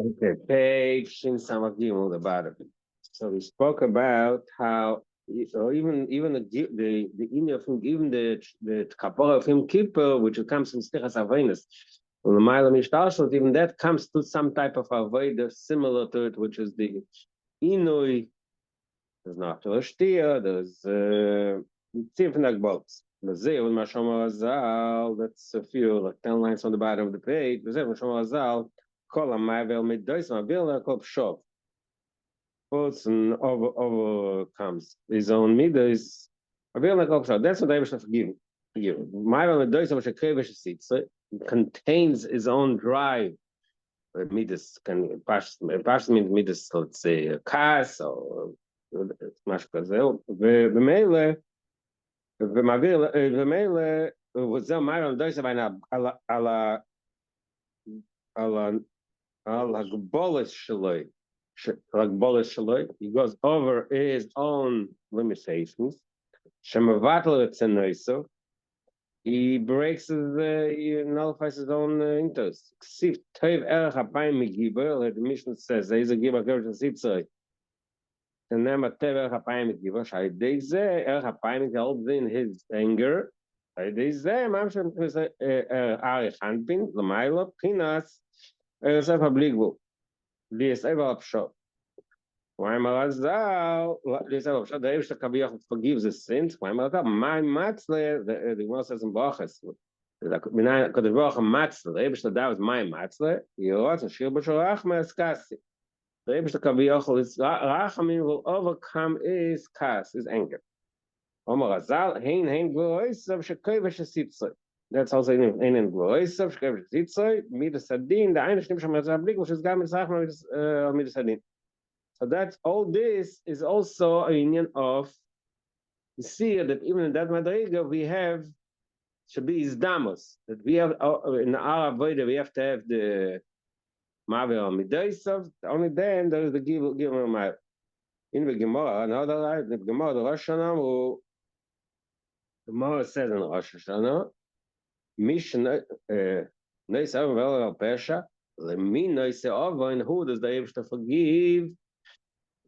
Okay, page Shin Samagim about it. So we spoke about how even the inner from even the kapara of him keeper, which comes from stichas avinus, from the mile mishtalshot, even that comes to some type of avodah similar to it, which is the inui. There's not a shtia. There's tzivnag bolts. That's a few like 10 lines on the bottom of the page. Kol ha'mavel midois ma'avil kol pshov. Person overcomes his own midos. Avil kol pshov. That's what I wish to forgive. Mavel midois v'shekrevish sitz contains his own drive. Midas can pass means midas. Let's say a kas or משהו כזה. וממילא וזה mavel midois על הגבולת שלו. He goes over his own limitations. He breaks he nullifies his own interests. The mission says there is a giver and then holds in his anger. Why Marazal? The Eibush Kaviyach forgives the sins. Why Marazal? My Matzle, the Gemara says in Bachas. The Eibush that was my Matzle. Yerot and Shir B'Shorach Me'askasi. The Eibush Kaviyach is Rachamim will overcome his kas, his anger. Marazal hein Gloisav Shekay V'Shesitzay. That's also in Gloisav Shekay V'Shesitzay. Midas Adin. The Einish Nimsham Me'azablik, which is Gam Mitzrach Midas Adin. So that's all. This is also a union of you see that even in that madriga we have should be izdamos that we have in our avodah we have to have the maver midaisav. Only then there is the give maver. In the Gemara, another the Gemara the Rosh Hashanah, the Gemara says in Rosh Hashanah, Mishnah Neisav Ve'El Pesha Lemi Neisav, and who does the Eibush forgive?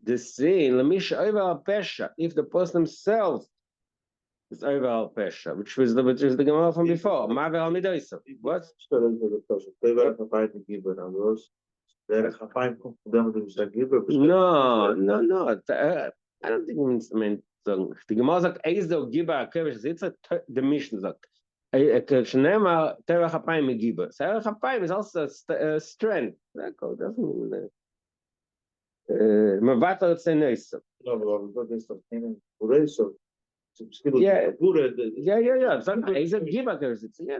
The sin, if the person himself is over al pesha, which is the Gemara from before. What? No. I don't think it means. I mean, the Gemara sagt, "Eizo giba kevesh zitza." The Mishnah sagt, "Shnema terach hapayim giba." Terach hapayim is also strength. That doesn't mean. Mavatar Tzenesa. Yeah. He's a giver. Yeah,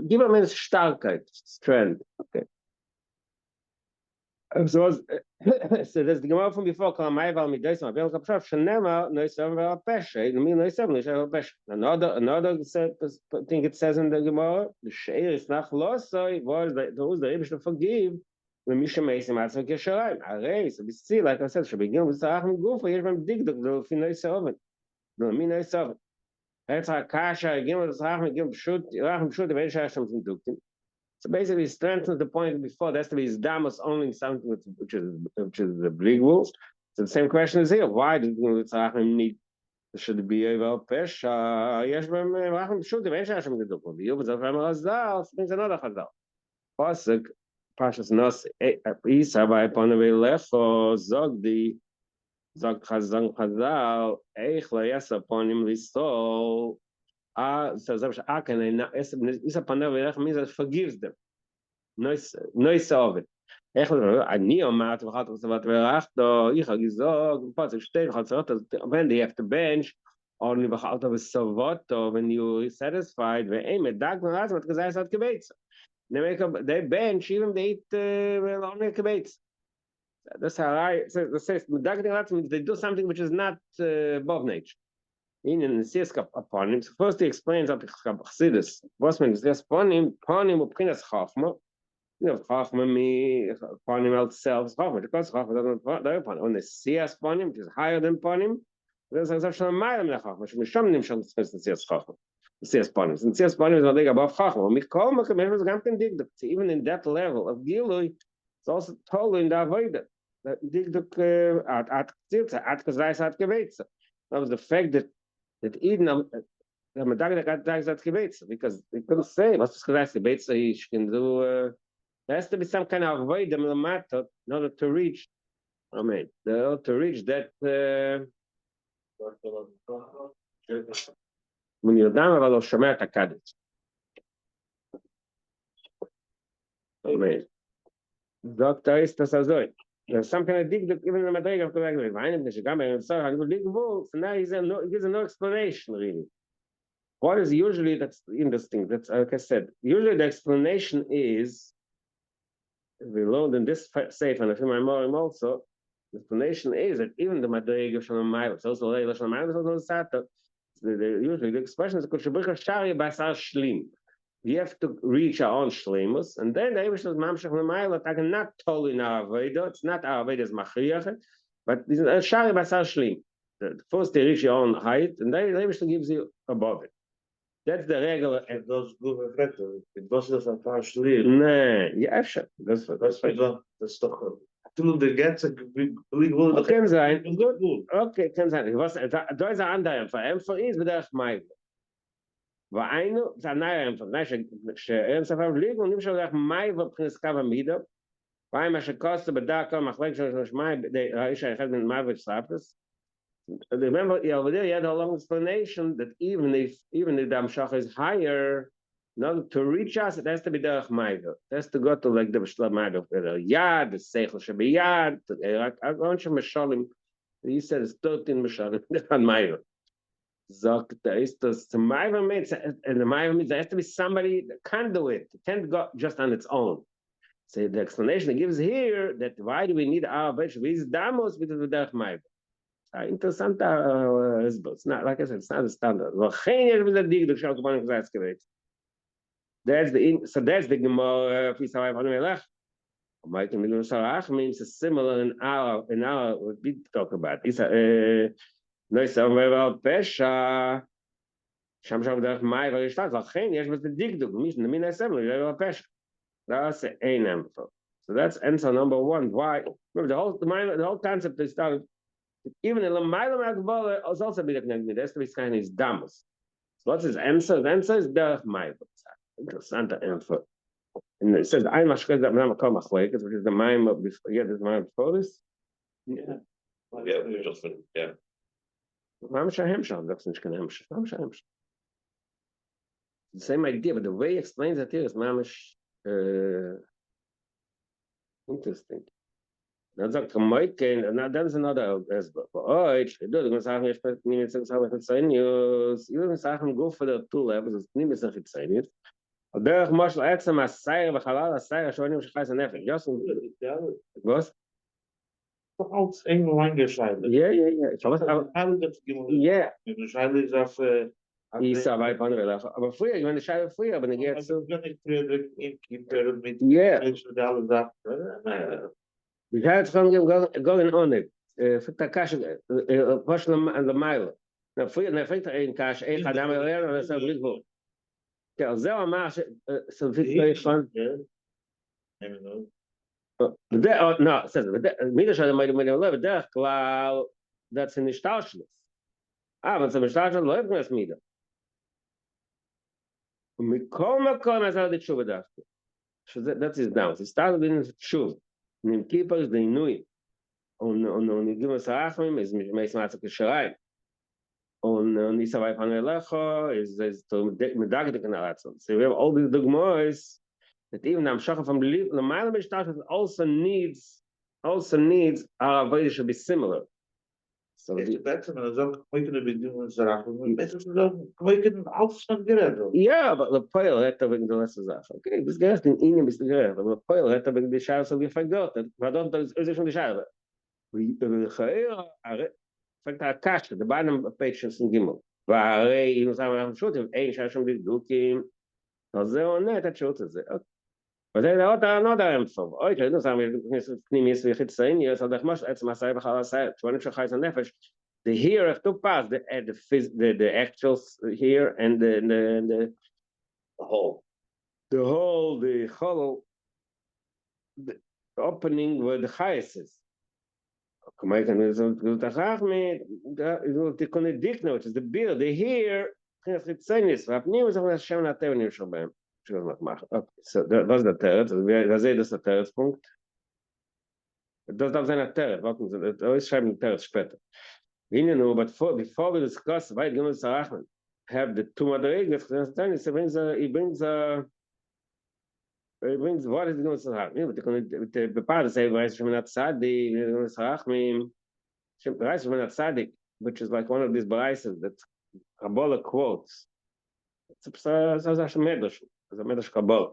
giver means starkheit, strength. Okay. So there's the Gemara from before. Another thing it says in the Gemara, the shiur is not losoi was those the Eibush to forgive. So we see, like I said, שבגיל מצרח מגופו, יש בהם דקדוק, זה לפי נויס האובן. לא, מי נויס האובן. That's הקשה, הגיל מצרח מגיל פשוט, רח פשוט, ואין שהיה שם דקדוקים. So basically, strengthens the point before, there has to be Isdamos only something which is the bligvul. So the same question is here. Why does Gil Mitzrach need, should it be over Pesha? יש בהם רח פשוט, ואין שהיה שם דקדוקים. ויהיו בזה פעם רזל, so means another חזל. פוסק, Pashas Nos Isa by Ponavilecho Zogdi Zog Chazal Eich Layas upon him Listol. So Isa Ponavilecho means that forgives them. Noise of it. Ani Omat Vachat Savat Verachto Icha Gizog Pasuk Shtein Chatzot. When they have to bench only Vachat of a Savoto when you are satisfied. Ve'em Edag Narazmat because I said Kibetz. They bench even they eat only kibbutz. That's how I says. Means they do something which is not above nature. In the Siaska upon him. So first he explains how the Chassidus. What means this upon him upkinas chachma. Chachma me upon him itself. Chachma because chachma doesn't upon when the Sias upon him, which is higher than upon him. There's a such a mile in the chachma. Misham nimsham the Sias chachma. Sias Panim. And Sias Panim is not above Chachma. Even in that level of Gilui, It's also totally in the avoided. Digduk at Tzilza, at Kazais at Gevetza. That was the fact that even the Medag at Gevetza, because they couldn't say, what's Kazais Gevetza, he can do, there has to be some kind of avoid the matter in order to reach, to reach that, when you're down, אבל הוא שומע את הקדש. Amen. Dr. Istas Azoy. There's some kind of dig even in the Madriga of the language. I know that I'm sorry, I dig wolf. Now it gives no explanation, really. What is usually that's interesting? That's like I said, usually the explanation is we learned in this safe and a few more also. The explanation is that even the Madriga of Shlomo it's also Leila Shlomo is also Sata. Usually the expression is Kushbucha Shari Basar Shlim. We have to reach our own shleimus, and then the Eibush is mamshach l'mayla. Not totally in our avodah. It's not our avodah is machriach, but it's a shari basar shlim. First, they reach your own height, and then the Eibush gives you above it. That's the regular. And those good effects. It doesn't have a shlim. No, yeah, sure. That's doch. Toen de gets can sein. Okay, can sein. Was da ist ein anderer Empfer ist mit der Schmeid. ואיינו, זה הנאי האמפר, שאין ספר בליגו, ונעים שלו דרך מי ובחנסקה במידו, ואי מה שקוסטו בדרך כל מחלק שלו שמי, האיש האחד מן מי וצרפס. Remember, Yalvadir had a long explanation that even if the Amshach is higher, in order to reach us, it has to be derech Maiva. It has to go to like the B'shla Maiva, the Yad, the Seichel Shebiyad, a bunch of Meshalim. He said it's 13 Meshalim on Maiva. Sagt, da ist das zum Maiva means, and the Maiva means there has to be somebody that can do it. It can't go just on its own. So the explanation it gives here that why do we need our Besh? We use Damos because of derech Maiva. Interessant, it's not, like I said, it's not a standard. That's the Gemara. Means it's similar in our what we talk about. It's a pesha. Sham derech Maiva ishtat. L'chein yesh b'te digduk. Mish nemin esem l'yeva pesha. That's ein emphasis. So that's answer number one. Why? Remember the whole concept is started. Even in the Mailam Akbala is also be connected. There has to be kind of Damas. So what's his answer? The answer is derech Mailam. Interessant answer. And it says I'm not that I'm called Machlekes, which is the Maim of this. Yeah, this Maim before this. Yeah, yeah. Mam Shahem Sham. That's not Shkanem Sham. Mam Shahem Sham. The same idea, but the way he explains it here is Mamish. Interesting. That's a Kamoikin, and that's another Esba. Oh, it's good. You're going to say, you go for the 2 levels, it's not going to say it. Derech Moshe Etzem Asayr v'Chalal Asayr Shonim Shechais Nefesh. Just was? Als een lange scheide. Yeah. Yeah. De scheide is af. Isa vai van der Lach. Aber früher, wenn die Scheibe früher, aber dann geht's so. Yeah. We had going on it. Fita Kash, Poshlam and the Mile. Now, früher, Fita in Kash, Adam Lerner, and so Blitzburg. Okay, so אמר so Fita fun. No, it says, Mida Shad might have been a little bit klar, that's in the Stahlschluss. Aber zum Stahlschluss läuft das Mida. Und mit Koma, as the Tshuva dachte. So that's his down. He started in the Tshuva. In the Kippur, they knew it. On the Gimus Arachim is Meismatz Kisharai. On Nisavai Panelecho is to Medagdik and Aratzon. So we have all these dogmas that even Amshach from the Malam Ishtash also needs our avodah should be similar. So that's another we could be doing Zarachim. We can also get it. Yeah, but the Poil had to be the lesson. Okay, this guy in Indian is the guy. The Poil had to be the Shah, so we forgot that. I don't know is from the Shah. We fact Akash, the bottom of patients in Gimel. Vare, you know, some short of a Shasham did Dukim. So on that short is it. But then another info. Oh, you know, some Nimis with Hitzanias, or the Mash at Masai Bahala, 20 Shachais and Nefesh. The here have to pass the actuals here and the whole, the hollow. the opening where the highest is. כמו כן, זה חכמי, זה קונדיקטנו, which is the beer, the here, מבחינת חיצוניס, והפנים זה השם נעטר נמשל בהם. So das ist der Terz, wer seht das der Terzpunkt? Das darf sein der Terz, warten Sie, das schreiben den Terz später. But before we discuss why Gimel Sarachman have the two Madrigas, he brings what is Gimel Sarachman. The part say Reis Sheminat Tzadi, Gimel Sarachman, Reis Sheminat Tzadi, which is like one of these Braises that Kabbalah quotes. It's a Medrash, it's a Medrash Kabbalah.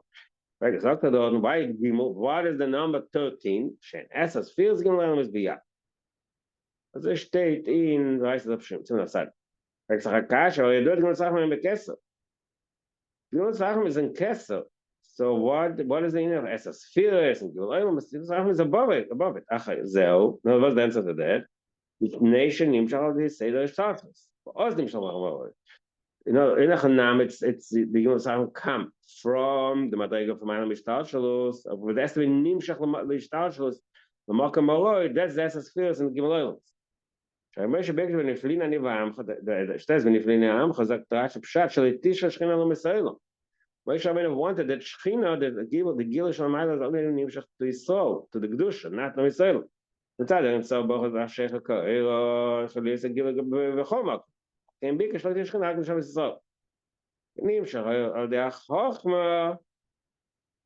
Right, gesagt er dort, why Gimel, what is the number 13? Shen Essas feels Gimel is Biyah. Also es steht in Reis Zapshim, Tzimmer Sad. Ich sage, Kasha, aber ihr dort Gimel Sarachman in Bekesser. Gimel Sarachman is in Kesser. So what is the meaning of Essas? Fears and Gimel Sarachman is above it. Ach, Zeo, no, what's the answer to that? The nation Nimshal is Seder Shtartus. Oz Nimshal Machmor. You know, in Achanam, it's the Gimel Sarachman come from the Madriga from Aylam Ishtarshalos, but that's the Nimshal Ishtarshalos, the Makam Maloi, that's the Essas Fears and Gimel Oilams. שהמשה בקש ונפלין אני ועמך, שתס ונפלין העמך, sagt Rashi Pshat, שלתישה שכינה לא מסוילם. Moshe Rabbeinu wanted that Shechina, the Gila Shalom Ayla, is only nimshach to Yisrael, to the Kedusha, not to Yisrael. מצד so Baruch HaShech HaKa'ira, Shalis HaGila v'chomak. Can be כשלתי שכינה, רק נשאר Yisrael. נמשך, על די החוכמה,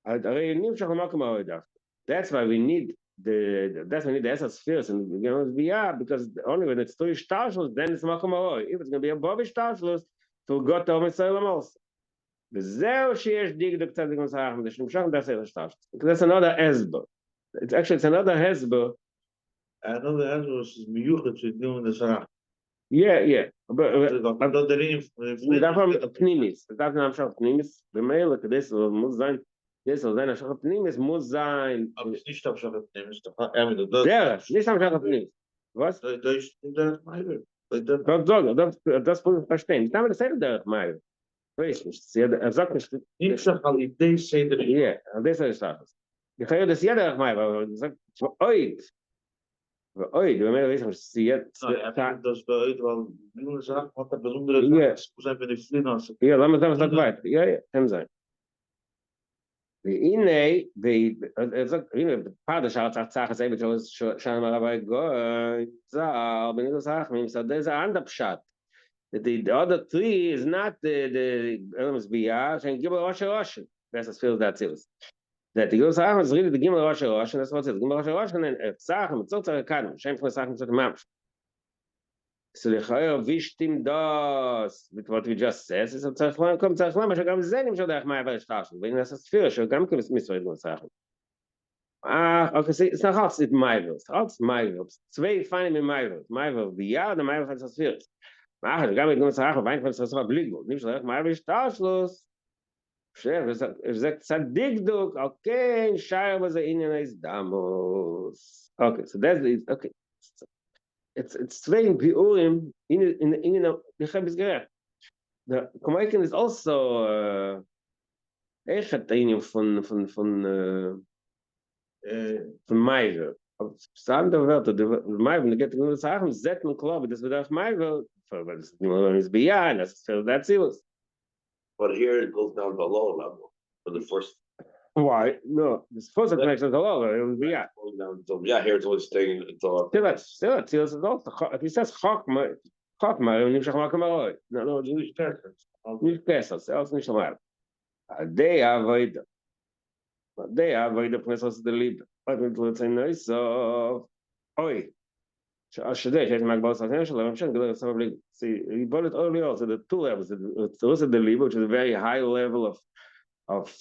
הרי נמשך למקום העודף. That's why we need the Essas Spheres and Biyah, because only when it's two Ishtarshlus, then it's Makom Aroi. If it's going to be above Ishtarshlus, to go to Mitzvah also. וזהו שיש דיגדוק קצת דגמוס הרחם, שנמשך דעשה Ishtarshlus. That's another Hezbo. It's another Hezbo. Another Hezbo is miyuchet to do in the Sarach. Yeah. But dat erin, daarvan Pnimis. Daarvan המשך Pnimis. במילא כדי שזה muss sein, das soll sein, המשך Pnimis muss sein. Aber es ist nicht המשך Pnimis. Nicht המשך Pnimis. Was? Das ist der Meiler. Das muss ich verstehen. Ich habe das selber der Meiler. Weiß nicht. Sagt nicht. Nimshach al idei seder. Ja, das ist das. Ich höre das jeder Meiler, aber sagt oid. Oid, wenn man weiß, was sie jetzt. Das ist oid, weil Gimel Sarach hat eine besondere sein für die Flinas. Ja, lass uns das weiter. Ja, kann sein. והנה, the part of Sharat Tzach is able to show Rabbi Goy, Zar, Benito Sachmim, so there's another pshat. The other three is not the elements Biyah, and Gimel Rosh Hashanah. That's as feels that is. That the Gimel Sachmim is really the Gimel Rosh Hashanah, that's what it is. Gimel Rosh Hashanah, and Tzachim, Tzach Kadam, Shem from Tzachim to the Mamsh. So the Chayor Vishtim Das, with what we just said, is a Tzachlam, come Tzachlam, but Shagam Zenim Shodach Ma'avar Shtashim, when that's a sphere, Shagam Kim is Misra Gimel Tzachim. Okay, see, it's not hot, it's Ma'avar, it's Ma'avar. Zwei feine mit Ma'avar. Ma'avar Biyah, the Ma'avar von Tzachim. Shagam mit Gimel Tzachim, wein von Tzachim Bligo. Nimm Shodach Ma'avar Shtashlos. Shef, es sagt Tzadikduk, okay, Shire was a Inyan is Damos. Okay, so that's the, okay. It's zwei Biurim in the Chabizgerech. The Kamaikin is also Echet Inyam von Maiver. Andere Wörter, Maiver, the getting to Sachen, Zet and Klob, das wird auch Maiver, weil es ist Biyah, and that's Zilus. But here it goes down to a lower level for the first. Why? No, this first connection is a lower, it was Biyah. Yeah, here it's only staying until. Still, Zilus is also, if he says Chokma, Nimshach Makam Aroi. No, nicht Kesser, selbst nicht normal. They avoid Princess the lead. I think let's say nice. So, oi. Should I my boss attention? I'm sure going to see he bought it earlier. So the two levels. It's also the lead, which is a very high level of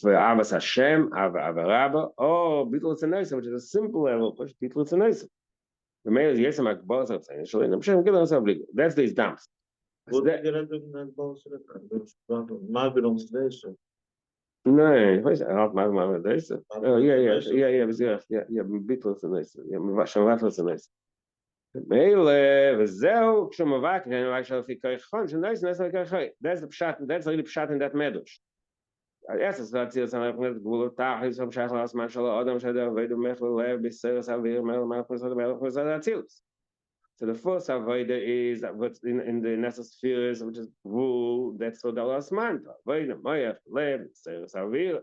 Avas Hashem, Avarabba, or Beatles and nice, which is a simple level, which Beatles and nice. The male is yes, my boss attention. I'm sure I'm going to that's these dumps. What did you do in boss? Nee, weiß ich, auch mal das. Ja, Beatles und das. Ja, was schon was ist. Meile, וזהו, כשמובק, אני רק שלפי כוח חון, שנדייס נעשה לכוח חוי. That's the pshat, that's really pshat in that medrash. erstes war Ziel, sondern mit Gvul Tach, ist am Schachel aus Manschala Adam, Schada, Vedu Mechel, Lev, Biseres, Avir, Mel, Malchus, Melchus, Atzilus. So the first avoider is what's in the necessary, which is Gvul, that's what the last month. Avoider, Moyach, Lev, Biseres, Avir.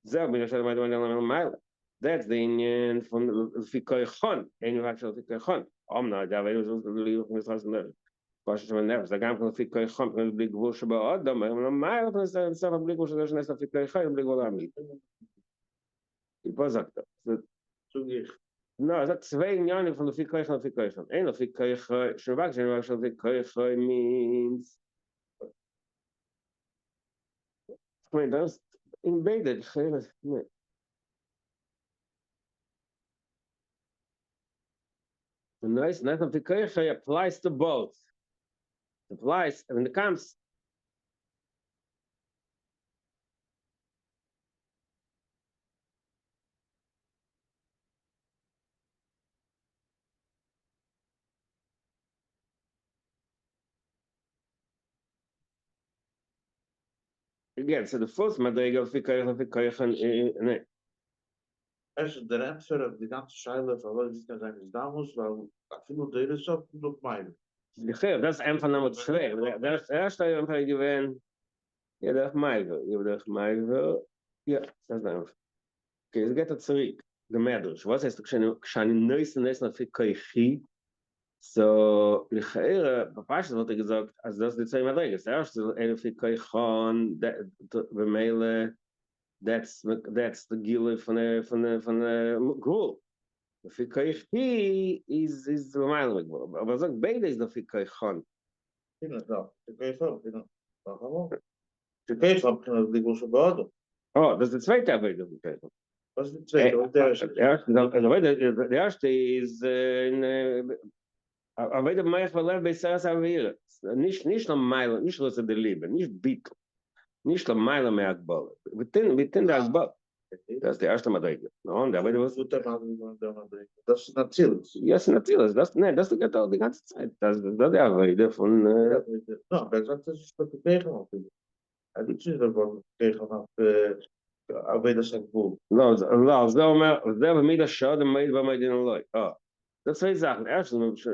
Zeh, bin Shada, Mile. That's the Indian from the Fikoichon, and you actually Fikoichon. Omna, da Vedu, פשוט מנהל, זה גם לפי כוי חום, בלי גבול שבאודם, מה אנחנו נסתכל בלי גבול שזה שנס לפי כוי חום, בלי גבול העמית? פה זה כתוב. לא, זה צווי עניונים לפי כוי חום, לפי כוי חום. אין לפי כוי חום, שבק שאני אומר שלפי כוי חום means... I mean, that's invaded. The nice, nothing לפי כוי חום applies to both. Applies when it comes. Again, so the first madrigal of Fikoichan, Der answer of die ganze Scheile verloren sich dann seines Damus, weil viele Teile so noch mal. das ist einfach Nummer 2. Das erste einfach gewesen, ja, der Maigo, ja, das ist einfach. Okay, es geht zurück. Der Medrash, was heißt, כשאני נויס לפי כוחי, so, בפשט wird gesagt, also das ist die 2 מדרגות. Das erste ist לפי כוחן, ומילא, that's the gile von der Gvul. לפי כוחי is the mile with Gvul. Aber sagt, beide ist לפי כוחן. Oh, das ist die zweite Arbeit, das ist Was ist die zweite? der erste ist Arbeit der Meich verlebt bei Seras Avir. Nicht am Meilen, nicht los der Liebe, nicht Bittel. Nicht am Meilen mehr Akbal. Within der Akbal. Das ist die erste Madrige. Und der Arbeit was? Das ist natürlich. Ja, das ist natürlich. Das geht auch die ganze Zeit. Das ist der Arbeit von... No, das ist das Tegen. Het is niet dat tegen Arbeit das Gvul. לא, זה אומר, זה במידה שוד ומעיד במעידין אלוהי. Das zwei Sachen. Erstens,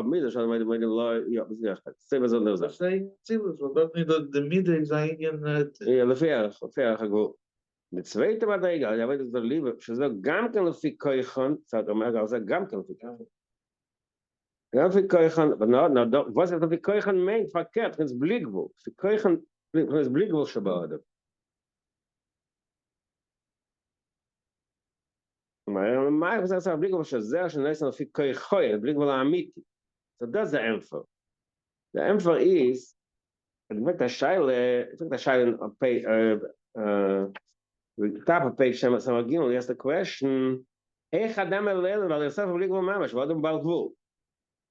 מידה שוד ומעיד במעידין אלוהי, ja, das ist echt. Das ist so eine Sache. Das ist ziemlich, weil das nicht der Mitte ist eigentlich... Ja, לפי ערך הגבול. בצווית מדרגה, אני עובד את זה ליבה, שזה גם כן לפי כוחן, קצת אומר, זה גם כן לפי כוחן. גם לפי כוחן, was ist לפי כוחן meint, verkehrt, das ist בלי גבול. לפי כוחן, das ist בלי גבול שבאדם. מה הוא עושה בלי גבול שזה, שנעשה לפי כוחן, בלי גבול האמיתי. So that's the answer. The answer is, in fact, the Shaila on page, the top of page Shema Samagim, he asked the question, Eich Adam Elel, weil Yosef bli gvul mamash, v'adam bal gvul.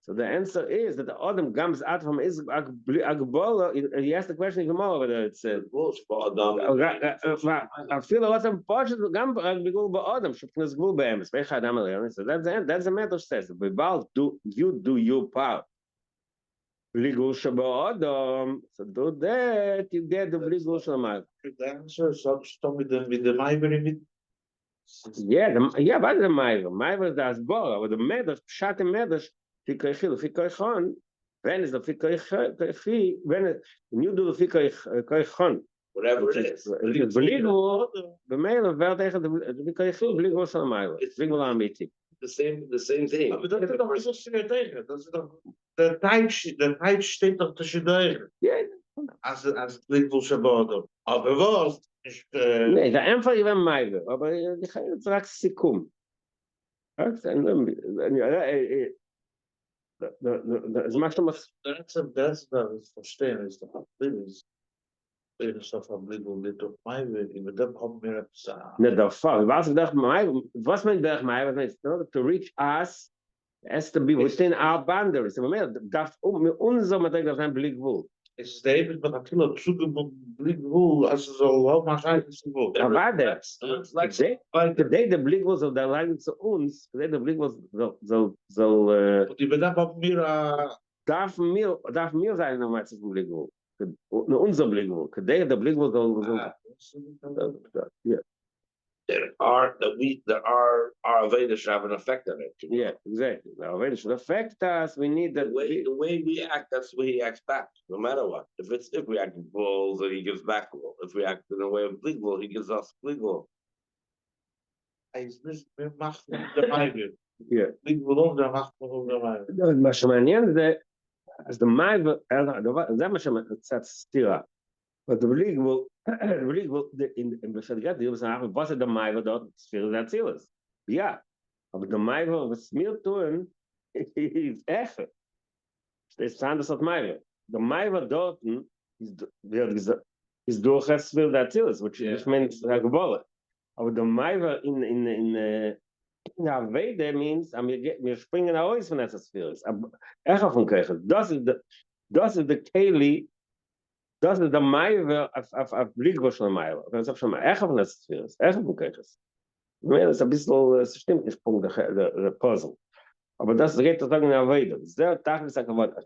So the answer is that the Adam comes out from his Agbola, he asked the question in Gemara, whether it's I feel a lot of portions, Gam bli gvul ba'adam, shupnes gvul be'emes, Eich Adam Elel. So that's the matter says, B'bal, you do your part. Bli gvul shaba'adam, so do that, you get the bli gvul shaba'adam. The answer is with the Maiber mit. Yeah, but the Maiver is the Asbora, but the Medrash, Pshat Medrash, Fikoichon, when is the Fikoichi, when you do the Fikoichon, Whatever it is. Believable, the male of Vertegen, the Fikoichi, believable some Maiver. It's believable amity. The same thing. Aber das ist doch so schwer tegen. Das ist doch der Teich steht doch zwischen denen. Ja. Als Blikvul Shabbat. Aber was? Nee, der einfach über Maiver, aber ich kann jetzt sagen Sikum. Das macht schon was. Das verstehen ist doch ist so von Blikvul nicht auf Maiver. Über dem kommt mir etwas an. Nicht der Fall. Was meint der Maiver? To reach us has to be within our boundaries. Darf unser Material sein Blikvul. Is the David but Attila zugebunden Blikvul as so how much I is Blikvul. Aber das, today the Blikvul of the language zu uns, today the Blikvul soll Die bedarf auch mir darf mir sein nochmal zu Blikvul. unser Blickwohl. Kadeh the Blickwohl yeah. There are our Vedas have an effect on it. Yeah, exactly. Our Vedas should affect us. We need that. The way we act, that's the way he acts back, no matter what. If we act bull, then he gives back bull. If we act in a way of bleak bull, he gives us bleak bull. Yeah. מה שמעניין זה, אז זה מה שקצת סתירה. But the Blickwohl, in Beschädigung, die sagen, was ist der Maiver dort? Für das Ziel ist. Ja. Aber der Maiver, was wir tun, ist echt. Das ist anders als Maiver. Der Maiver dort ist durch das Ziel des Zieles, which means Gebolle. Aber der Maiver in der Wede means, wir springen aus von das Ziel. Aber echt von Kirche. Das ist der Keli. Das ist der Maiver auf Blickwohl von Maiver. Das ist schon mal echt von das Ziel. Echt von Kirche. Ich meine, das ist ein bisschen, es stimmt nicht, Punkt der Puzzle. Aber das geht sozusagen in der Wede. Sehr Tachlis HaKavona.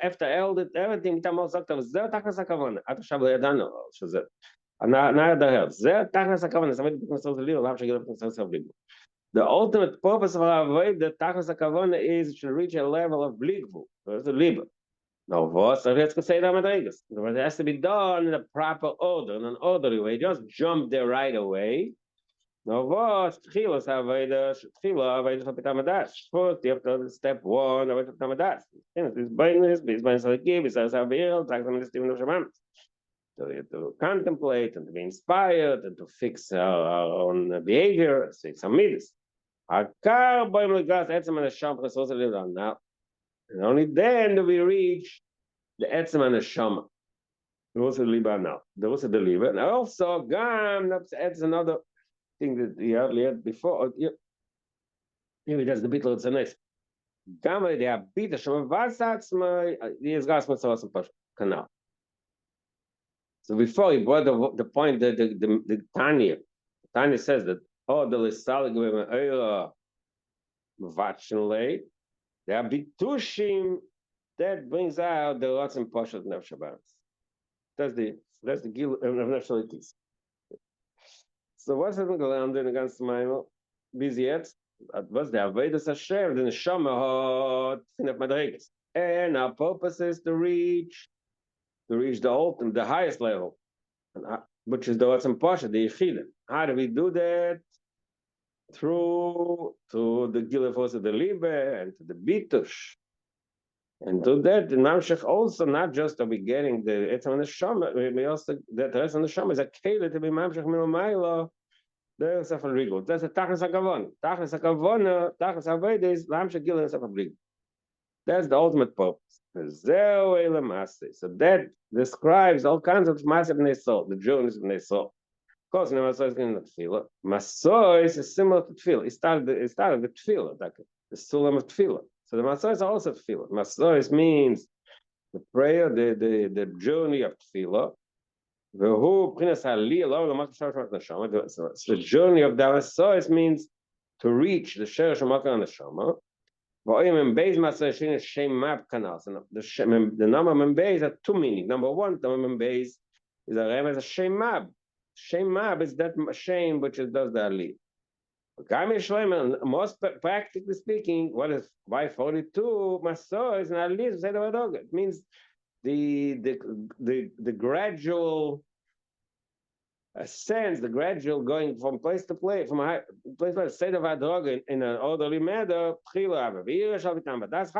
After everything, mit einmal sagt, aber sehr Tachlis HaKavona. עד עכשיו לא ידענו שזה. נהדר, זה Tachlis HaKavona. זה בכנסות הלילה, למה שגילה בכנסות הלילה. The ultimate purpose of our Veda, Tachlis HaKavona, is to reach a level of Blickwohl. That's the Liebe. Now, what's the rest of the Madrigas? It has to be done in a proper order, in an orderly way. Just jump there right away. Now, what's Tchilas Haveda? Tchila Haveda Shapitamadas. First, you have to step one, Haveda Shapitamadas. It's Bainus, it's Bainus Hakiv, it's Avil, Taxam the Stephen of Shaman. So you have to contemplate and to be inspired and to fix our own behavior, fix some midas. Akar Baim Legas, Etzem and Hasham, Chesros Elidan. Now, and only then do we reach the Etzem and Hasham. There was a Liba now. There was a Liba. And also, Gam, that's another thing that he had before. Maybe that's the bit of the next. Gam, they are beat the Shema Vasatzma, the Gas Masawas and Canal. So before he brought the point that the Tanya says that, oh, the Lissalig women, Vachinlate, they are bitushim that brings out the lots and Pashat Nefshabaras. That's the Gil of Nefshalitis. So what's happening around in the ganze Maimel? Bis jetzt, was der Avedas Hashem, the Neshama hat Sinaf Madrigas. And our purpose is to reach the ultimate, the highest level, which is the lots and Pashat, the Yechidim. How do we do that? Through to the Gilafos of the Liebe and to the Bitush. And to that, in Mamshech also, not just are we getting the Etzem and the Shama, we also, that the rest of the Shama is a Kele to be Mamshech Milomayla, the Sefer Rigo. That's a Tachlis HaKavona. Tachlis HaKavona, Tachlis HaVeda is Mamshech Gil and Sefer Rigo. That's the ultimate purpose. So that describes all kinds of Maseh B'nei Sol, the journeys of B'nei Sol. Of course, Masois is going to Tefillah. Masois is similar to Tefillah. It started with Tefillah, like the Sulam of Tefillah. So the Masois are also Tefillah. Masois means the prayer, the journey of Tefillah. So the journey of the Masois means to reach the Sheresh HaMakar and the Shama. The number Membeis has two meanings. Number one, the Membeis is a Remez, a Shem Mab. Shem Mab is that shame which it does the Aliyah. Most practically speaking, what is why 42 Maso is an Aliyah? It means the gradual ascent, the gradual going from place to place, from a place to state of Adroga in an orderly manner. That's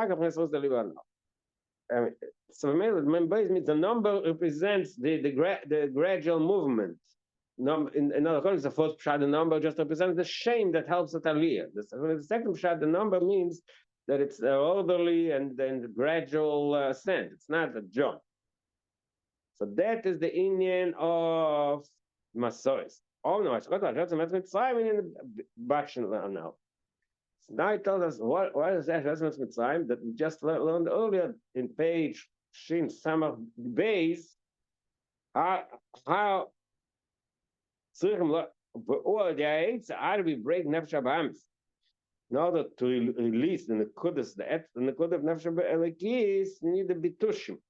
so the number represents the gradual movement. In other words, the first shot, the number just represents the shame that helps the Aliyah. The second shot, the number means that it's orderly and then the gradual ascent. It's not a jump. So that is the Inyan of Masois. Oh no, I forgot that. Mitzrayim in the Bachin now. So now it tells us what is that Mitzrayim that we just learned earlier in page Shin Samach Beis. How how do we break Nefesh HaBahamis? In order to release the Nekudas, the Nekudah of Nefesh HaBahamis, you need the Bitushim.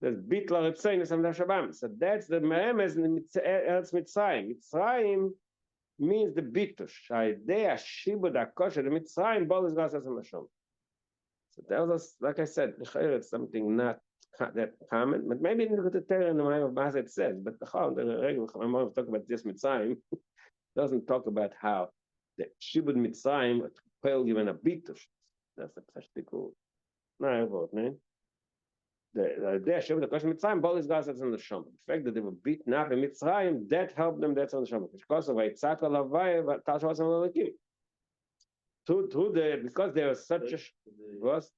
There's bitla retzoinus am dashabam. So that's the meremes in Eretz Mitzrayim. Mitzrayim means the bitush. Idea shibud akosher the Mitzrayim bol is gasas am hashom. So tells us, like I said, it's something not that common, but maybe in the Torah in the mind of Masa it says, but the regular Chachamim talk about this Mitzrayim doesn't talk about how the shibud Mitzrayim will given a bitush. That's a practical. No, I vote, man. The shibud the question Mitzrayim bol is gasas am hashom. The fact that they were beaten up in Mitzrayim that helped them. That's on the Shom. Because of Yitzhak alavai, but Tashvas Amalekim. Because there was such a was.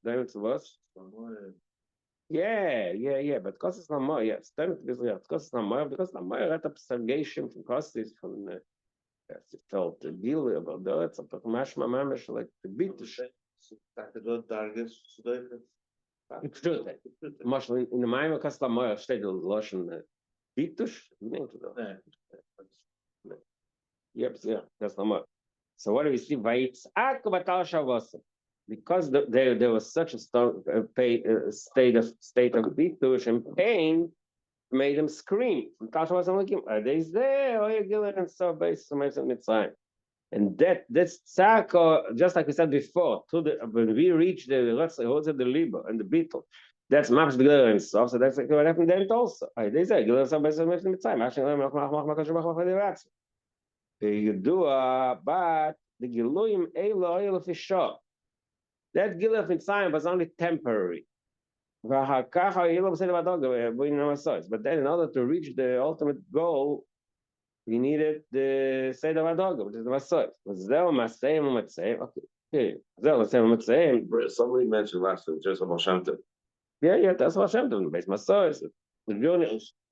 Yeah. But because it's not more, yes. Because it's not more, because the more at a purgation from Kostis from the felt the deal about the it's a mashma mamash like the beat. It's true. Much in the mind of Kastamar state the lotion bitush. Yep, yeah, that's not more. So what do we see? Because there was such a state of bitush and pain, made them scream. Are they there? Oh, you're and so based on Mitzrayim. And that's tzaka, just like we said before. When we reach the liber and the beetle, that's maps the Gilur and stuff. So that's like what happened then also. They say Gilur so based on Mitzrayim. You do but the Giluim Elo Fisher. That Gilur of Mitzrayim was only temporary. But then in order to reach the ultimate goal, we needed the Seder Vadog, which is the Masoy. Okay. Somebody mentioned last time, just about Shamta. Yeah, that's what Shamta based Masoy.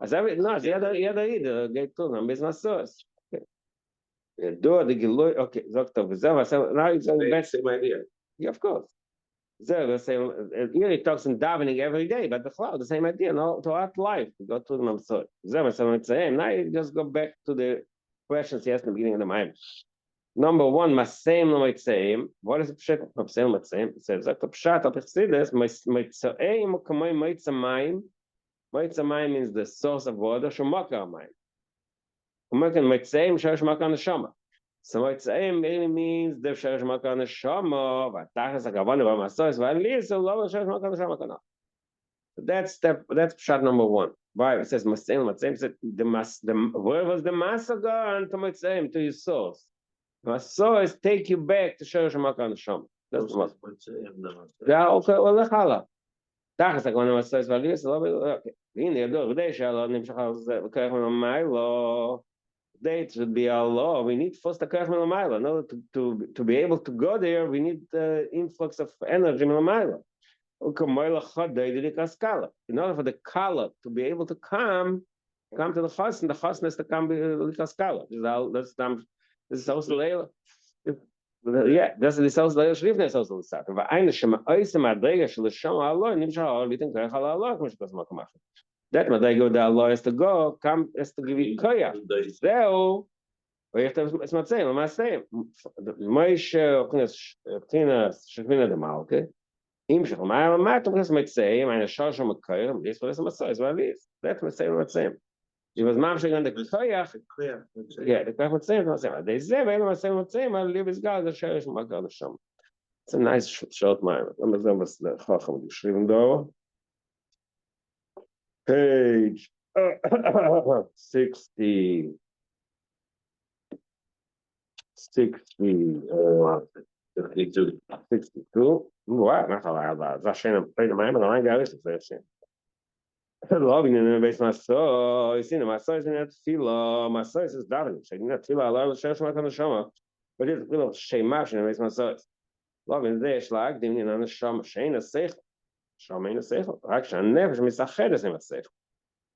As every no, the other get to them based Masoy. Do the Giloy, okay, Doctor, now it's the Same idea. Yeah, of course. The same. Here he talks in davening every day, but the cloud, the same idea. No, throughout life, we go to the Mamsor. Now you just go back to the questions he asked in the beginning of the mind. Number one, Masem no Mitzaim. What is the pshat of Masem Mitzaim? It says that the pshat of Chassidus, Mitzaim kamay Mitzamayim. Mitzamayim means the source of water. Shomaka Mayim. Mitzaim shor Shomaka Neshama. So Mitzaim really means the shor Shomaka Neshama. Vatachas hakavana b'masos v'alir so lo shor Shomaka Neshama kana. That's pshat number one. Why it says Mitzaim said where was the masagan to Mitzaim to his source? Masos take you back to shor Shomaka Neshama. That's the masagan. Yeah, okay. Well, lechala. Tachas hakavana b'masos v'alir so lo. Okay. Hine yador v'dei shalom nimshachal v'kerech v'maylo. It should be our law. We need first a kerech milamayla. In order to be able to go there, we need the influx of energy milamayla. In order for the kala to be able to come to the chasna has to come to the kaskala. This is also leila. Yeah, that's the source leila shrifnei source of the sat. But eine shema oisem adrega shel shama Allah nimshah bitin kerech Allah k'mish kosma k'mach. That madrega the Allah has to go, come has to give you koyach. So we have to Matzayim. Moshe Tina Shechina the Malke. Im Shechel Ma'al Matum Knes Matzayim. Eine Shor Shom Koyach. This was Matzayim. What it is? That's Matzayim. It was Mamshech on the koyach. Yeah, the koyach Matzayim. They say when Matzayim. I live with God. The Shor Shom Koyach Shom. It's a nice short mind. I'm going to say the Chacham geschrieben da. Page 60. 62. Wow, not allowed that. That's shame. Play the man, and I got it. Loving in the base, my soul. You see, my soul is in that fila. My soul is davening. She didn't feel a lot of church, my kind of shama. But it's a little shame, in the base, my soul. Loving the schlag, dimning on the shama. Shane a sech. Shama in a sech. Actually, never miss a head as in a sech.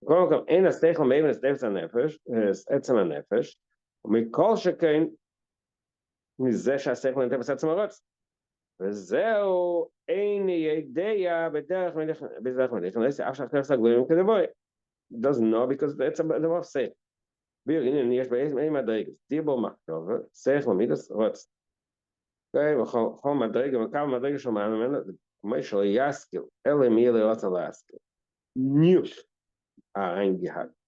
Go in a sech, maybe a step on nefesh. It's a nefesh. We call shekain. מזה שהשכל נתן בסד צמרות. וזהו אין ידע בדרך מלך אף שאחר סגלויים כדבוי. doesn't know because it's a דבר of והנה יש באין מדרגת. דיבור מחשוב, שכל מידס רוץ. וכל מדרגת, וכמה מדרגת שמענו ממנו, כמו שלא יסקיל, אלא מי לא רוצה להסקיל. nicht reingehackt.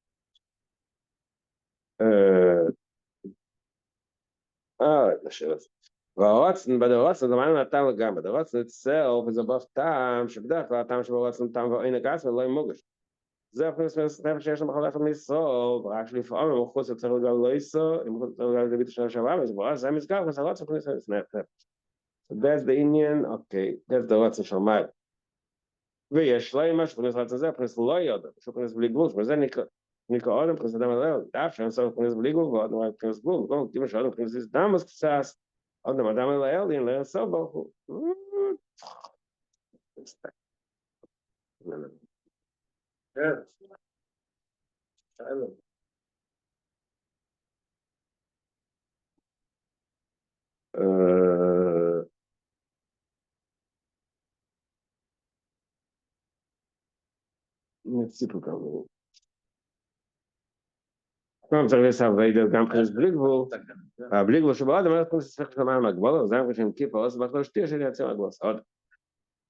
לשאלה. והרוצן, בדרוצן, זה מעניין הטעם לגמרי. בדרוצן itself is above טעם, שבדרך כלל הטעם שברוצן טעם ואין הגס ולא ימוגש. זה הפרס נפש שיש למחלה אחד מישראל, רק שלפעמים הוא חוץ יוצר לגל לא ייסו, אם חוץ יוצר לגל דבית השנה שעברה, וזה ברור, זה המסגר, וזה הרוצן פרס נפש. So that's the Indian, okay, that's the רוצן של מייל. ויש לו משהו, פרס רצן זה, פרס לא יודע, פשוט פרס בלי גבול, וזה נקרא אודם, פרס אדם הלאו, דף שאני עושה פרס בלי גבול, ועוד נראה פרס גבול, וכל כתיבה שאודם פרס דם אז קצת, אודם אדם הלאו, אין לאו סוף ברוך הוא. נציפו כמובן. כלומר, צריך לסעבד גם פרס בלי גבול, בלי גבול שבעוד אומרת פרס ספק של מים הגבול, זה אנחנו שם כיפה, אז בתור שתיה שלי יצא הגבול, עוד.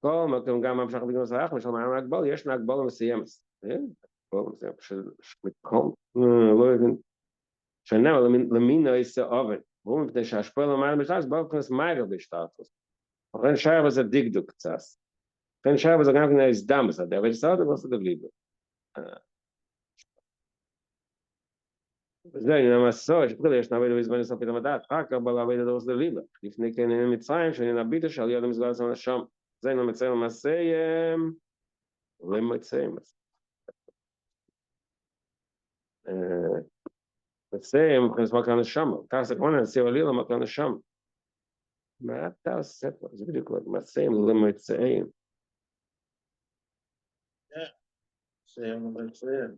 כל מקום גם המשך בגלל סרח, ושל מים הגבול, יש הגבול מסוימת. הגבול מסוימת, שמקום, לא יודעים, שנאמר למין לא יעשה עובד, והוא מפני שהשפוע למעלה משלס, בואו כנס מייגר בשטרטוס. לכן שייר בזה דקדוק קצת. לכן שייר בזה גם כנראה הזדם בסדר, אבל יש סרטו ועושה דבלידו. וזה עניין המסור, שפחילה יש נעבד ובזמן לסופית המדעת, אחר כך בא לעבד את הרוס דליבה. לפני כן אין מצרים, שאני נביטה שעל יד המסגר עצמם לשם. זה אינו מצרים למעשיים, למצרים. מצרים, מבחינת מה כאן לשם. כך זה כמובן, נעשי עלי למה כאן לשם. מה אתה עושה פה? זה בדיוק מצרים למצרים. מצרים למצרים.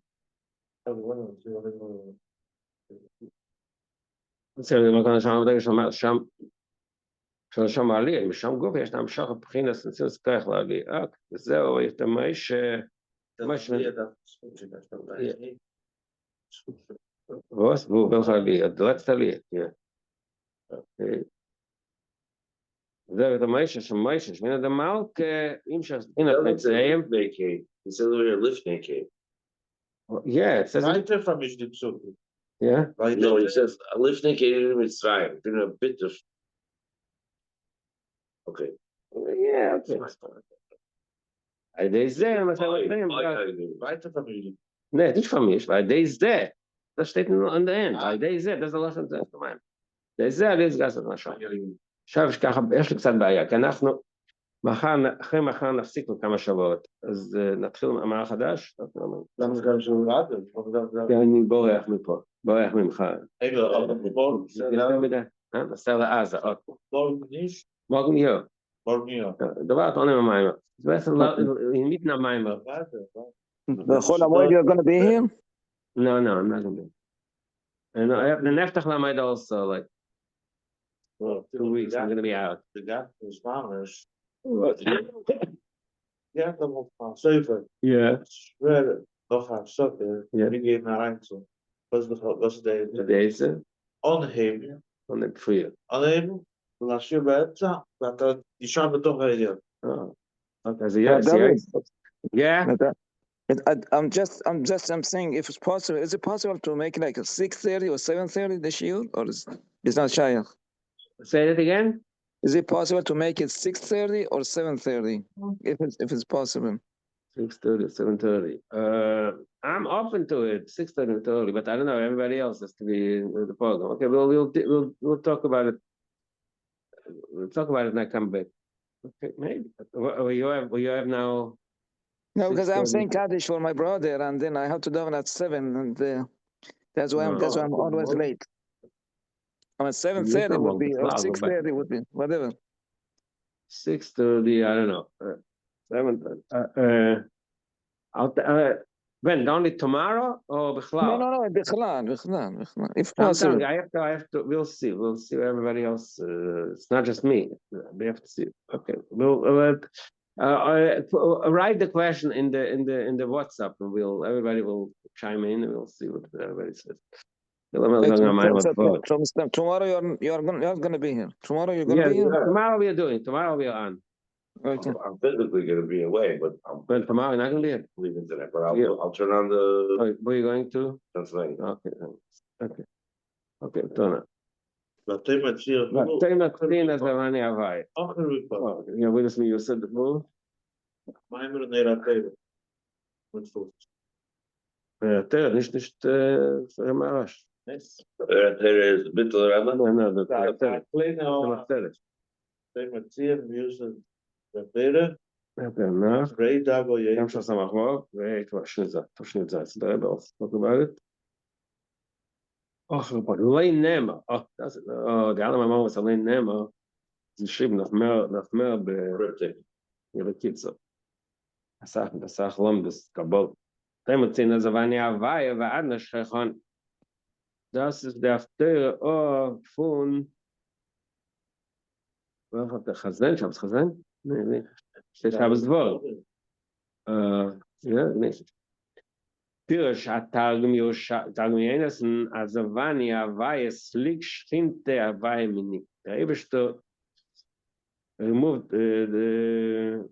מצרים למה כאן לשם, בדרך שאומר שם, שם עלי, משם גוף יש להם שחר בחינס, נציל סכך לעלי. וזהו, יש תמי ש... was wo belgali adlatali זה המייש שמייש מן הדמל כאם שאין התנאים vacate. He said we're lift vacate. yeah it says Weiter vermischt die Zucker. yeah No, he says a lift vacate in Mitzrayim. Doing a bit of. Okay. yeah okay they say Weiter vermischt. nee nicht vermischt weil they say das steht nur an der end weil they say das ist alles das gemeint they say alles gas das schon עכשיו ככה יש לי קצת בעיה כי אנחנו אחרי מחר נפסיק לכמה שבועות אז נתחיל מאמר חדש למה גם שהוא רעד? אני בורח מפה בורח ממך נסתר לעזה morgen hier דבר אתה עונה ממיימר זה בעצם מיתנה מיימר בכל המועד you're gonna be here? No, I'm not gonna be. And the neftach lamed also like 2 weeks. I'm gonna be out. The gap is Spanish. Ja, dan op van 7. Yeah. Spread. Nog gaan zakken. Ja. Die geeft naar Rijnsel. Was de Deze. Onheem. On the free. Alleen. Dan als je bent, dat die samen toch rijden. Oh. Okay. So yes. Yeah. I'm saying if it's possible, is it possible to make like a 6:30 or 7:30 the shiur, or it's not shiur? Say it again. Is it possible to make it 6:30 or 7:30? If it's possible. 6:30, 7:30. I'm open to it. 6:30 early, but I don't know. Everybody else has to be in the program. Okay, we'll talk about it. We'll talk about it when I come back. Okay, maybe. Will you have now? No, because I'm saying Kaddish for my brother, and then I have to daven at 7, and that's why I'm always late. I'm at 7:30 would be, or 6:30 would be, whatever. 6:30, I don't know. 7:30. When only tomorrow or bichlal? No, bichlal. If possible. I have to. We'll see. Everybody else. It's not just me. We have to see. Okay. Write the question in the WhatsApp, and everybody will chime in, and we'll see what everybody says. Tomorrow you're going to be here. Tomorrow you're going to be here. Tomorrow we are doing. Tomorrow we are on. Okay. I'm physically going to be away, but I'm But tomorrow you're not going to be here. leaving today. But I'll, Yeah. I'll turn on the Oh, where are you going to? Pennsylvania. Okay, thanks. Okay, turn on. ואתם מציע אפילו Take my clean as the money I buy. אוכל ופעם. Oh, you know, with me, you said the food. מה עם נר הטבע? מצפות. Nicht, Marash. There is Bittul Rama. No, kleine אתם מציע ויוסד רברה, Danach, רעי דאגו wir haben יהיה. schon zusammen gemacht, ich war Schnitt, da über uns vorbereitet. Ach, aber allein nehmen. Ach, das, die alle Mama was allein nehmen. Sie schreiben noch mehr Cryptic. ihre Kitze. Das sag Lam das Kabot. Damit sind also wenn ja war anders schon. Das ist der von was hat der Khazan, Shabbos Khazan? Nee. Shabbos Dvor. Ja, nicht. Pirosh Targum Yenessen, also wann ja weiß liegt stimmt der bei mir nicht. Der Eberste removed the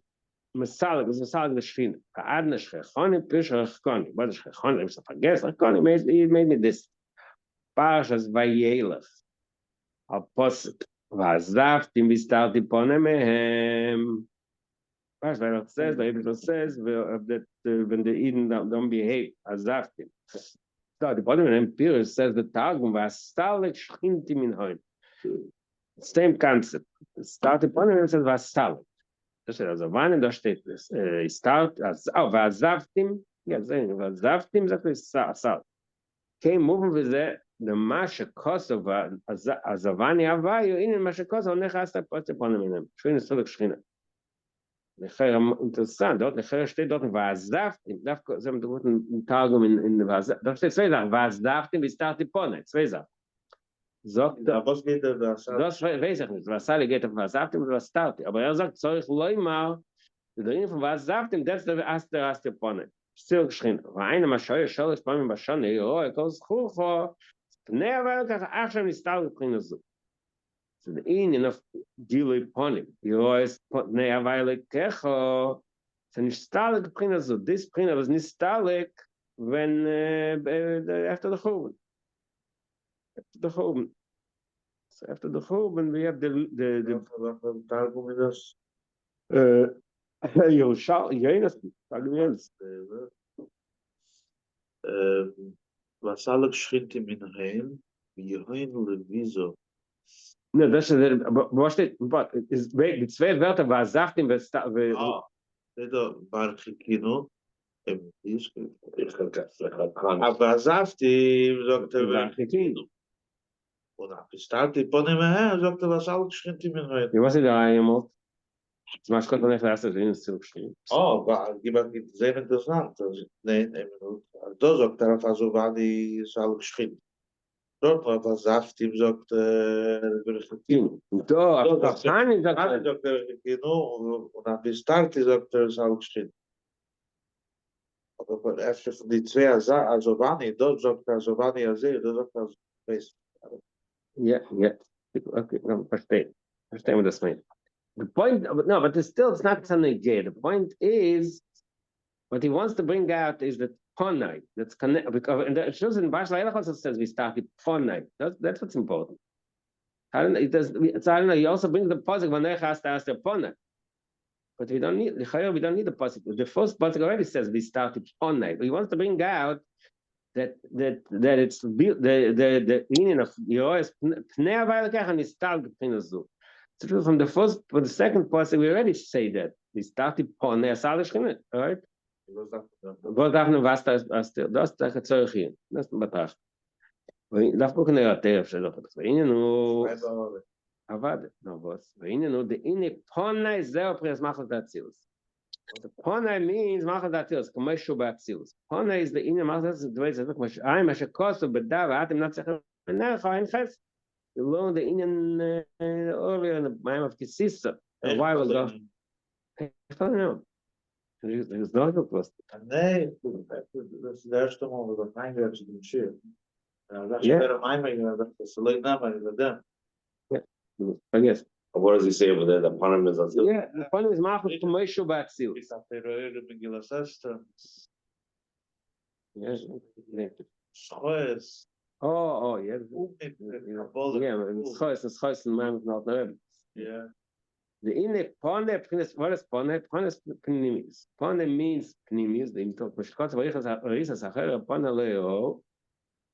Masal, das Masal geschrieben. Adne Schechon, Pirosh Schechon. Was Schechon, ich habe vergessen. Schechon made me this. Parshas Vayelech. Apostel. ועזבת אם הסתרתי פונה מהם. First, Vayelech says, the Hebrew says, that when the Eden don't behave, עזבתי. So, the bottom of the Pirush says the Targum, ועשתלק שכינתי מן הוין. Same concept. Start upon him says, ועשתלק. Das ist also, wann da steht das? Start, ועזבתים, ja, sehen, ועזבתים, sagt es, עשתלק. Kein Move וזה, the Masha Kosovo, Azavani Avayu, in Masha Kosovo, Nechasta Potsepon, schöne Zurück Schrine. Necher interessant, dort Necher steht dort, was darf, darf, sie haben dort einen Targum in was, da steht zwei Sachen, was darf, wie start die Pone, zwei Sachen. Sagt, was geht der das? Das weiß ich nicht, was alle geht auf was darf, was start, aber sagt, soll ich Leumar, der von was darf, das der erste Pone. Still geschrien, war eine Maschoye, Scholle, Spannung, Baschone, Kos Chucho, פני אבל ככה עכשיו נסתר לבחינה זו. זה עניין of גילוי פונים. ירוס פני אבל ככה, זה נסתר לבחינה זו. This בחינה was נסתר when after the Churban. After the Churban. So after the Churban we have the Targum is das. Yenes. Wasalik schrinti min heim, Jehoin leviso. No, das ist, was steht, ist die zwei Wörter, was sagt ihm, was da, זה ברחיקנו, הם דיסקים. אבל עזבתי, זוגת ברחיקנו. וסתרתי פונים מהם, זוגת wasalik schrinti min heim. was ist da einmal? Das machst du nicht erst in den Zug stehen. Jemand gibt sehr interessant. Nein, da sagt er, also war die Saal geschrieben. Dort war was Saftim sagt, Da, kann ich sagt und dann die Starte sagt er Saal geschrieben. Aber efter von die zwei also war nicht, dort sagt er, also war nicht, da sagt er, weiß. Ja, okay, verstehen wir das nicht. The point, no, but it's not something gay. The point is, what he wants to bring out is that Ponai, that's connected, because and it shows in Bashla also says we started Ponai. That's what's important. I don't know, he also brings the positive when they has to ask the Ponai. But we don't need the positive. The first positive already says we started Ponai. He wants to bring out that it's the meaning of Yois Pnei Availakach and Nistal Gepinazu. From the second person, we already say that we started Pone Asal Shchinet, right? Was darf man was das da Zeug hier. Das betracht. Weil darf gucken der Terf selber. Weil nur aber no was. Weil nur the in Pone is there pres machen dazu. The Pone means machen dazu, commercial bacillus. Pone is the in machen das du weißt das was einmal Kost und da hat im nach ein Fest. You learned the Indian earlier in the time of Kisisa a while ago. I don't know. There's no other question. Nee, dat is de eerste man dat mijn werk is doen shiur. Dat is Ja. beter mijn mening dat is leuk na maar dat. I guess. What does he say over there? The panim is also. Yeah, the panim is machus k'moishu ba'atzilus. It's not the R'Dovid Megillas Esther. Yes. Schoes. Oh, yeah. Kabbalah. It's choice in man not the Yeah. The inne pone, what is pone? Pone is pnimis. Pone means pnimis. The imtok mishkot v'richas acher pone leo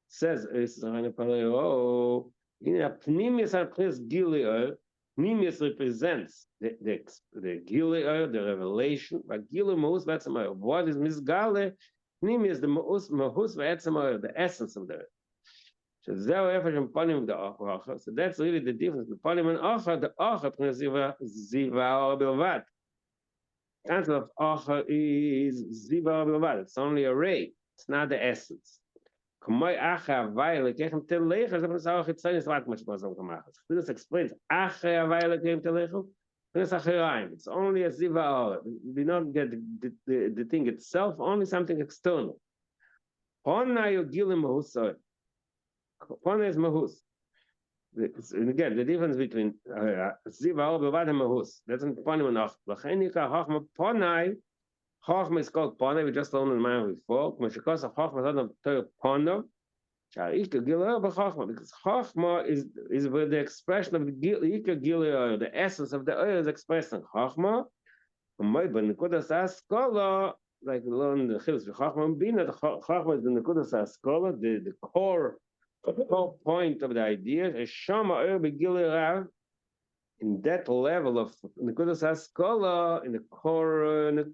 says is eine paleo. In a pnimis are pres gilio. Pnimis represents the gilio, the revelation. But gilio most that's my what is misgale. Pnimis the mahus v'etzema, the essence of the. So that's really the difference. The panim and acha, the acha ziva bilvad. The answer of acha is ziva bilvad. It's only a ray. It's not the essence. This explains it's only a ziva. We don't get the thing itself, only something external. Pone is mahus. Again, the difference between ziva or bevad and mahus. That's in pone and ach. L'chenika chachma ponai. Chachma is called pone. We just learned in mind before. Meshikos of chachma is not a pono. Sha'ika gilir b'chachma, because chachma is with the expression of ika gilir, the essence of the oil is expressed in chachma. Nekudas askola, like we learned the chilus chachma and bina. The chachma is the nekudas askola, the core. The whole point of the idea is Shama in that level of Nekudas Haskola, in the core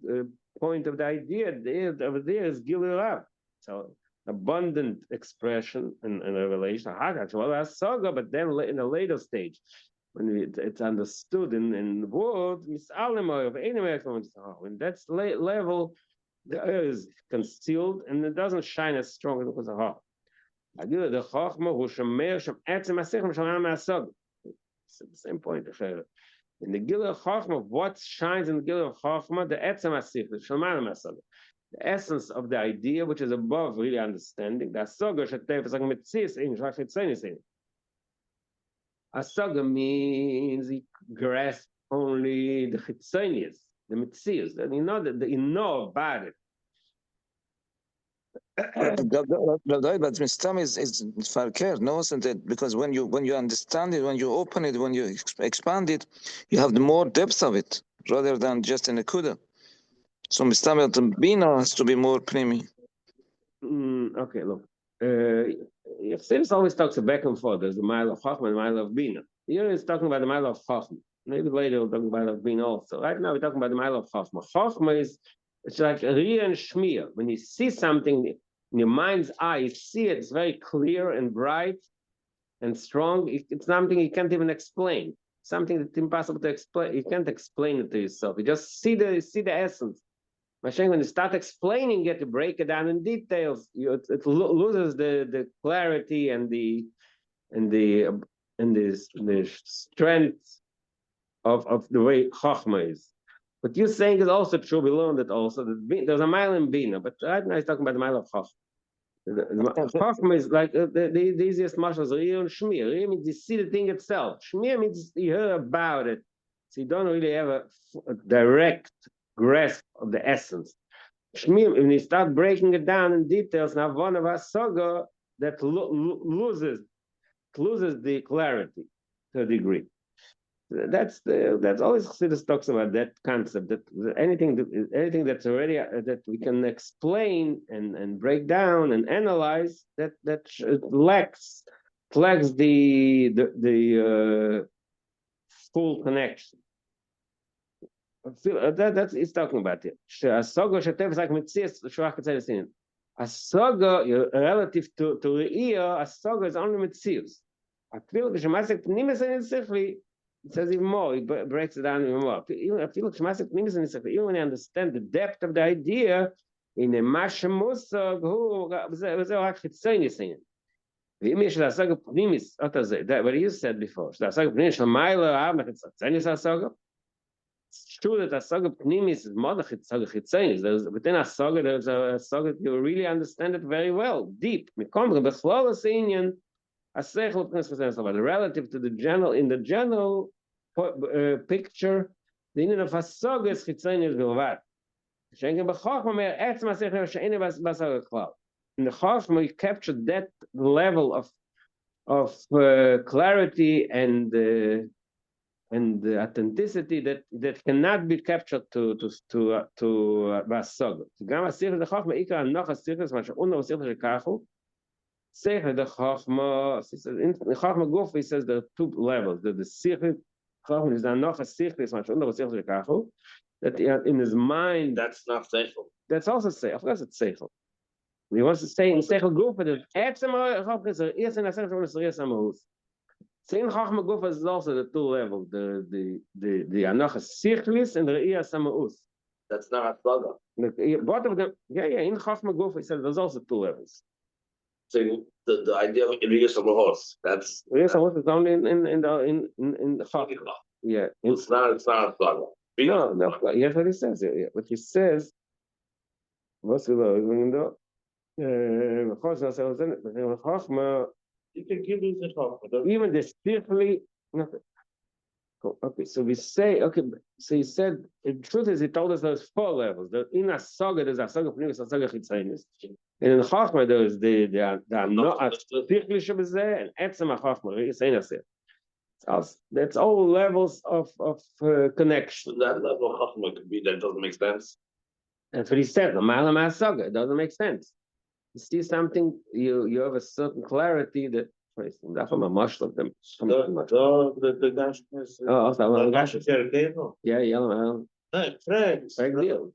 point of the idea, over there is Gilui Rav. So abundant expression and revelation. But then in a later stage, when it's understood in words, in that level, the air is concealed and it doesn't shine as strong as the heart. The same point. In the Gilui Chachma, what shines in the Gilui Chachma, the etzem asich, the essence of the idea, which is above really understanding. The asaga shetef is like mitzis in shachitzenis. Asaga means he grasps only the chitzenis, the mitzis, that you know about it. But Mistam is farker, no, isn't it? Because when you understand it, when you open it, when you expand it, you have the more depth of it rather than just in a kuda. So Mistam Bina has to be more primi. Okay, look. Yechseris always talks back and forth. There's the mile of Chachma and the mile of Bina. Here he's talking about the mile of Chachma. Maybe later we'll talk about the mile of Bina also. Right now we're talking about the mile of Chachma. Chachma is, it's like Riyah and Shmiya. When you see something in your mind's eye, you see it, it's very clear and bright and strong. It's something you can't even explain. Something that's impossible to explain. You can't explain it to yourself. You just see the essence. When you start explaining it, to break it down in details, it loses the clarity and the strength of the way Chachma is. What you're saying is also true. We learned it also. There's a mile in Bina, but right now he's talking about the mile of Chachma. Chachma is like the easiest marshals, Riyah and Shmiya. Riyah means you see the thing itself. Shmiya means you hear about it, so you don't really have a direct grasp of the essence. Shmiya, when you start breaking it down in details, now one of us saga that loses the clarity to a degree. That's always Chassidus talks about that concept, that anything that's already that we can explain and break down and analyze, that lacks the full connection. That's he's talking about it. Asaga shetef is like mitzias shvach ketzayis. Asaga relative to R'Iyah, asaga is only mitzias. I feel the shemasek pnimis and sichli. It says even more. It breaks it down even more. I feel the shemasek pnimis and sichli. Even when you understand the depth of the idea in a masha musag, who was like chitzayis in. What you said before. Asaga pnimis shamayla avnach chitzayis asaga. It's true that Asaga Pnimis is Modach Chitzenis. Within Asaga, there's a Asaga, you really understand it very well, deep. Relative to the general, in the general, picture the inner of hasogas chitzonius bilvad. Schenken b'chachma mer etzem asich she'ene basar klal. In the chachma, we captured that level of clarity and the authenticity that cannot be captured to basog. Gam asich the chachma ikar noch asichus ma she'uno asichus shekachu. Sech the chachma. In the chachma guf, he says there are two levels. The sichus chachma is noch asichus ma she'uno asichus shekachu. That in his mind, That's not seichel. that's also seichel. Of course, it's seichel. He wants to stay in seichel guf, but the etzem chachma is yes and asech is yes amahus. Sein chachma guf is also the two levels, the anocha sichlis and the re'iyas amahus. That's not a plugger. Both of them, in chachma guf, he said there's also two levels. So the idea of Riyas Amahos, that's Re'iyas amahus is only in the chachma. Yeah. it's not a plugger. No, here's what he says. Yeah. What he says, what's the law? Even though, chachma, You can give me the chachma. even the spiritually, nothing. Okay, so we say, so he said, the truth is, he told us there's four levels. In a saga, there's a saga pnimis, a saga chitzainis. And in chachma, there's the not spiritually shabazeh, and etzem chachma, it's ein aseh. That's all levels of connection. That level of chachma could be that doesn't make sense. That's what he said. It doesn't make sense. You see something, you have a certain clarity that. Daarvan mijn mashal of them. The gash is. Oh, gash is no. Yeah, helemaal. No, friends. Big deal.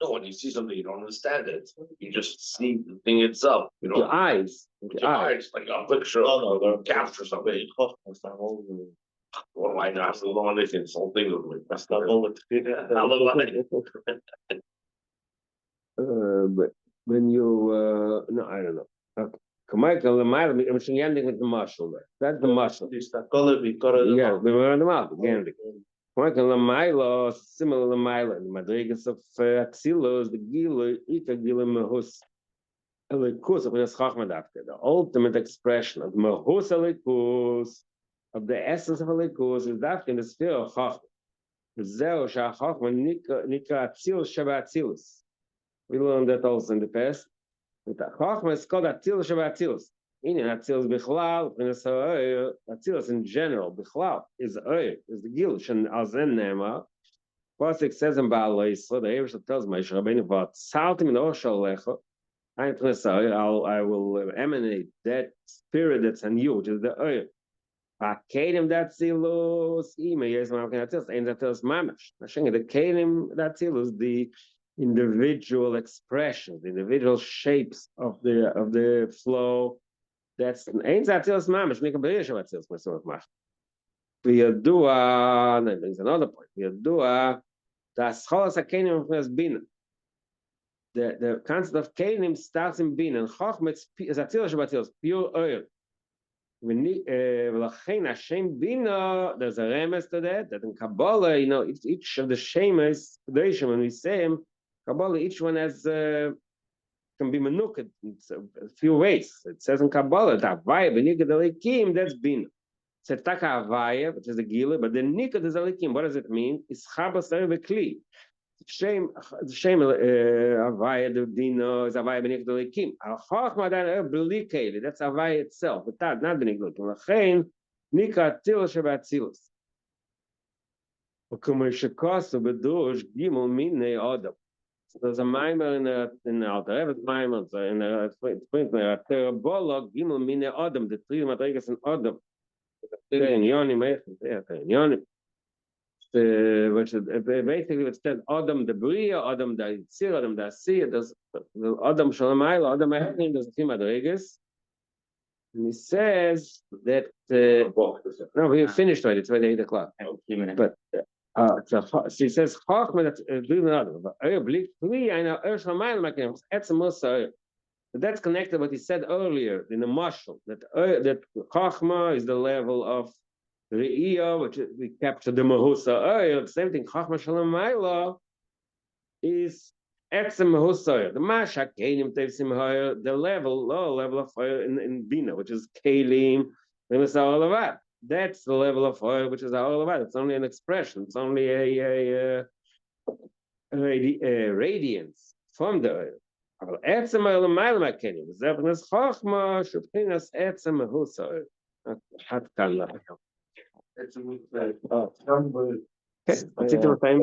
No, when you see something, you don't understand it. You just see the thing itself. You know, Your eyes. your eyes, like a picture of a capture something. What do I know? I still don't understand this whole thing. That's not all But when you, no, I don't know. Michael, I'm ending with the muscle there. That's the muscle. Yeah, we were on the mouth again. Michael Lamailo, similar Lamailo, the Madrigas of Axilos, the Gila, Ika Gila Mahus, Elikus of Chachmadafka, the ultimate expression of Mahus Elikus, of the essence of Elikus, is that in the sphere of Chachma. Zeo Shachachma Nika Atzilus Shabbatzilus. We learned that also in the past. Chachma is called Atzilus Shabbatzilus. In Atzilus Bichlal, Atzilus in general, Bichlal is is the Gilish, and Alzen Nema. Pasuk says in Baal Yisrael, the Eresh tells Moshe Rabbeinu, "But Saltim in Oshal Lecha, I will emanate that spirit that's in you, which is the Oyer. Kedim that Zilus, Ime Yesman Atzilus, and Atzilus Mamash. Hashem, the Kedim that Zilus, the individual expressions, the individual shapes of the flow. That's ain't Atzilus Mamash. Make a berish of Atzilus myself. V'yadua, there's another point. V'yadua, das cholas hakenim of bina. The concept of kenim starts in bina. And chochma is Atzilus Shabbatzilus, pure oil. V'lachein Hashem bina. There's a remes to that. That in Kabbalah, each of the shemas, when we say them, Kabbalah, each one has. Can be menuked in a few ways. It says in Kabbalah, that Avaya b'nikad alikim, that's bina. It says taka Avaya, which is the Gila, but the nikad is alikim. What does it mean? It's chabas v'kli. Shame Avaya the bina is Avaya b'nikad alikim. Al chachma dan b'likeli. That's Avaya itself, but that not b'nikad alikim. Lachein nikad atzilus shabatzilus. U'kumei shekasu b'dush gimel minei adam. There's a mimer in the Alter Rebbe's mimer, in the Terabolo, Gimel Mine Adam, the three Madrigas and Adam. Which basically it says Adam the Bria, Adam the Yitzir, Adam the Asir, there's Adam Shalamayla, Adam Ehim, there's three Madrigas. And he says that, no, we finished already, it's already 8 o'clock. But, so he says, but that's connected to what he said earlier in the mashal, that Chachma is the level of Re'iyah, which we capture the Mahusa. The same thing, Chachma Shalom Ma'ila is Etzem Mahusa. The Mashak Kelim Tevsim Ha'ir, the low level of in Bina, which is Kelim, and it's all of that. That's the level of oil which is all about. It's only an expression. It's only a radiance from the oil. אבל עצם האוil למעלה מהכלים, וזה פרנס חוכמה, שבחינס עצם מהוס האוil. עד כאן להיום. כן, רציתי 200